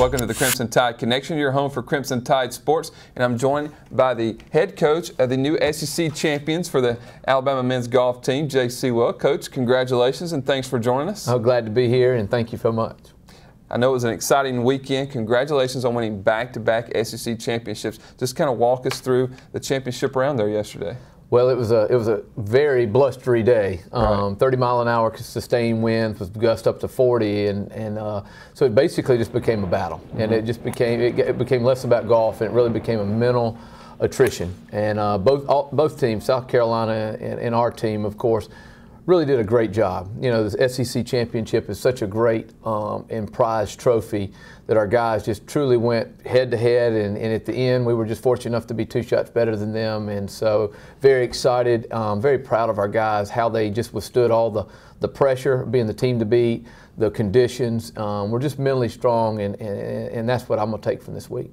Welcome to the Crimson Tide Connection, your home for Crimson Tide sports, and I'm joined by the head coach of the new SEC champions for the Alabama men's golf team, Seawell. Coach, congratulations and thanks for joining us. I'm glad to be here and thank you so much. I know it was an exciting weekend. Congratulations on winning back-to-back SEC championships. Just kind of walk us through the championship round there yesterday. Well, it was a very blustery day. Right. 30-mile-an-hour sustained winds with gusts up to 40, and so it basically just became a battle. And it just became less about golf, and it really became a mental attrition. And both teams, South Carolina and our team, of course, really did a great job. You know, the SEC championship is such a great and prized trophy that our guys just truly went head-to-head, and at the end we were just fortunate enough to be 2 shots better than them, and so very excited, very proud of our guys, how they just withstood all the pressure, being the team to beat, the conditions. We're just mentally strong, and that's what I'm going to take from this week.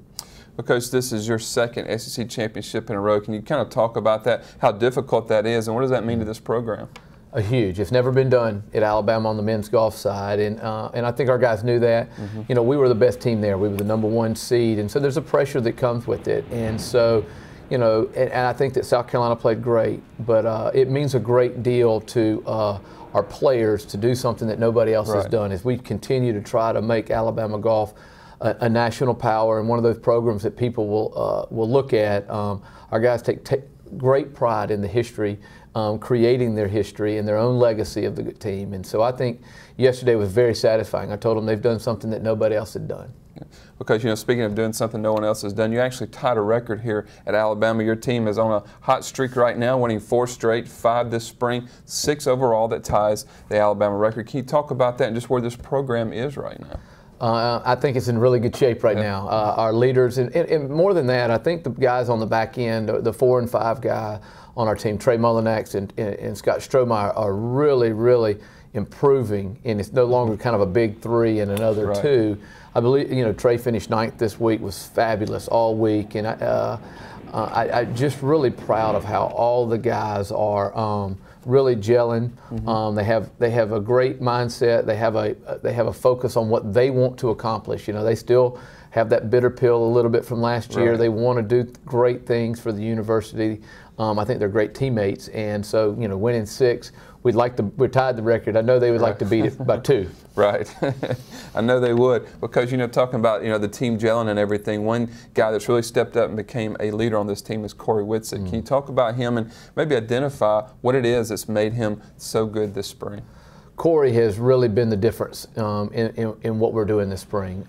Well, Coach, this is your second SEC championship in a row. Can you kind of talk about that, how difficult that is, and what does that mean to this program? Huge. It's never been done at Alabama on the men's golf side, and I think our guys knew that. You know, we were the best team there. We were the #1 seed, and so there's a pressure that comes with it. And so, you know, and I think that South Carolina played great, but it means a great deal to our players to do something that nobody else has done, as we continue to try to make Alabama golf a national power and one of those programs that people will look at. Our guys take great pride in the history, creating their history and their own legacy of the team. And so I think yesterday was very satisfying. I told them they've done something that nobody else had done. Because, you know, speaking of doing something no one else has done, you actually tied a record here at Alabama. Your team is on a hot streak right now, winning 4 straight, 5 this spring, 6 overall. That ties the Alabama record. Can you talk about that and just where this program is right now? I think it's in really good shape right now. Our leaders, and more than that, I think the guys on the back end, the 4 and 5 guy on our team, Trey Mullinax and Scott Strohmeyer, are really, really improving, and it's no longer kind of a big 3 and another 2. I believe, you know, Trey finished 9th this week, was fabulous all week, and I'm just really proud of how all the guys are really gelling. They have a great mindset. They have a focus on what they want to accomplish. You know, they still have that bitter pill a little bit from last year. They want to do great things for the university. I think they're great teammates, and so, you know, winning 6, we're tied the record. I know they would like to beat it by 2. Right. I know they would, because, you know, talking about, you know, the team gelling and everything, one guy that's really stepped up and became a leader on this team is Corey Whitsitt. Can you talk about him and maybe identify what it is that's made him so good this spring? Corey has really been the difference in what we're doing this spring.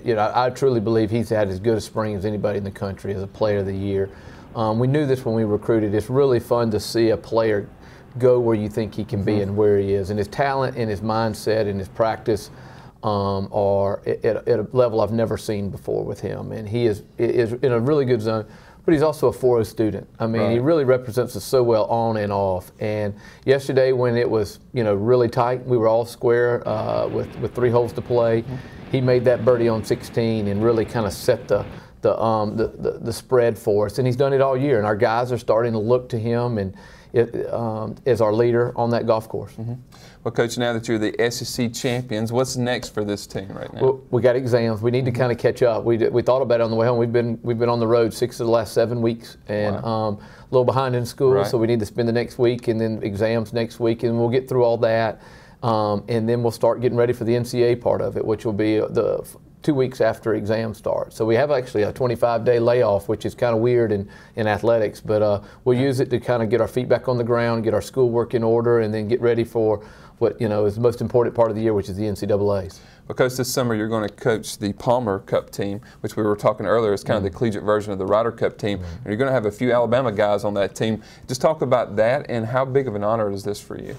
You know, I truly believe he's had as good a spring as anybody in the country as a player of the year. We knew this when we recruited. It's really fun to see a player go where you think he can be and where he is. And his talent and his mindset and his practice are at a level I've never seen before with him. And he is in a really good zone. But he's also a 4.0 student. I mean, he really represents us so well on and off. And yesterday, when it was, you know, really tight, we were all square with 3 holes to play. He made that birdie on 16 and really kind of set the spread for us. And he's done it all year. And our guys are starting to look to him and as our leader on that golf course. Well, Coach, now that you're the SEC champions, what's next for this team right now? Well, we got exams. We need to kind of catch up. We thought about it on the way home. We've been on the road 6 of the last 7 weeks, and a little behind in school, so we need to spend the next week and then exams next week, and we'll get through all that, and then we'll start getting ready for the NCAA part of it, which will be the 2 weeks after exams start. So we have actually a 25-day layoff, which is kind of weird in athletics, but we'll use it to kind of get our feet back on the ground, get our schoolwork in order, and then get ready for what, you know, is the most important part of the year, which is the NCAAs. Because this summer you're going to coach the Palmer Cup team, which we were talking earlier is kind of the collegiate version of the Ryder Cup team. And you're going to have a few Alabama guys on that team. Just talk about that, and how big of an honor is this for you?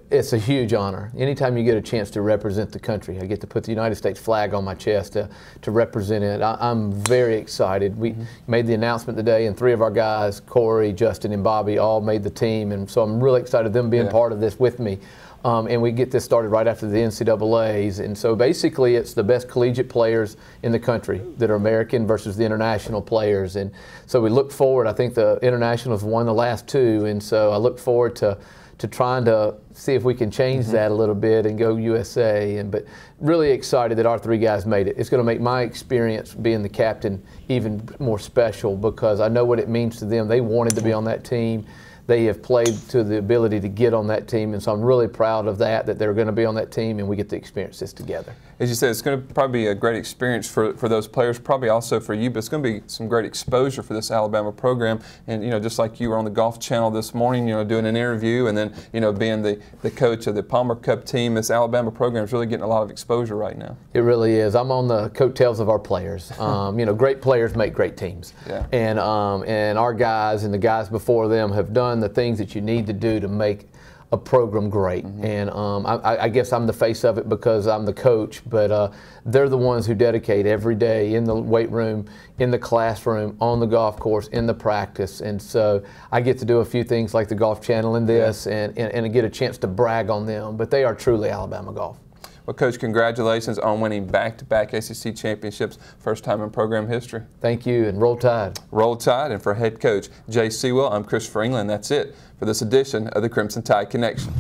It's a huge honor. Anytime you get a chance to represent the country, I get to put the United States flag on my chest to represent it. I'm very excited. We made the announcement today, and 3 of our guys, Corey, Justin, and Bobby, all made the team, and so I'm really excited them being part of this with me. And we get this started right after the NCAAs. And so basically it's the best collegiate players in the country that are American versus the international players. And so we look forward. I think the internationals won the last 2, and so I look forward to to trying to see if we can change that a little bit and go USA. But really excited that our 3 guys made it. It's going to make my experience being the captain even more special because I know what it means to them. They wanted to be on that team. They have played to the ability to get on that team, and so I'm really proud of that they're going to be on that team and we get to experience this together. As you said, it's going to probably be a great experience for those players, probably also for you, but it's going to be some great exposure for this Alabama program. And, just like you were on the Golf Channel this morning, doing an interview and then, being the coach of the Palmer Cup team, this Alabama program is really getting a lot of exposure right now. It really is. I'm on the coattails of our players. Great players make great teams. Yeah. And our guys and the guys before them have done the things that you need to do to make a program great. And I guess I'm the face of it because I'm the coach, but they're the ones who dedicate every day in the weight room, in the classroom, on the golf course, in the practice. And so I get to do a few things like the Golf Channel and this, and get a chance to brag on them, but they are truly Alabama golf. Well, Coach, congratulations on winning back-to-back SEC championships, first time in program history. Thank you, and roll tide. Roll tide, and for head coach Jay Seawell, I'm Christopher England. That's it for this edition of the Crimson Tide Connection.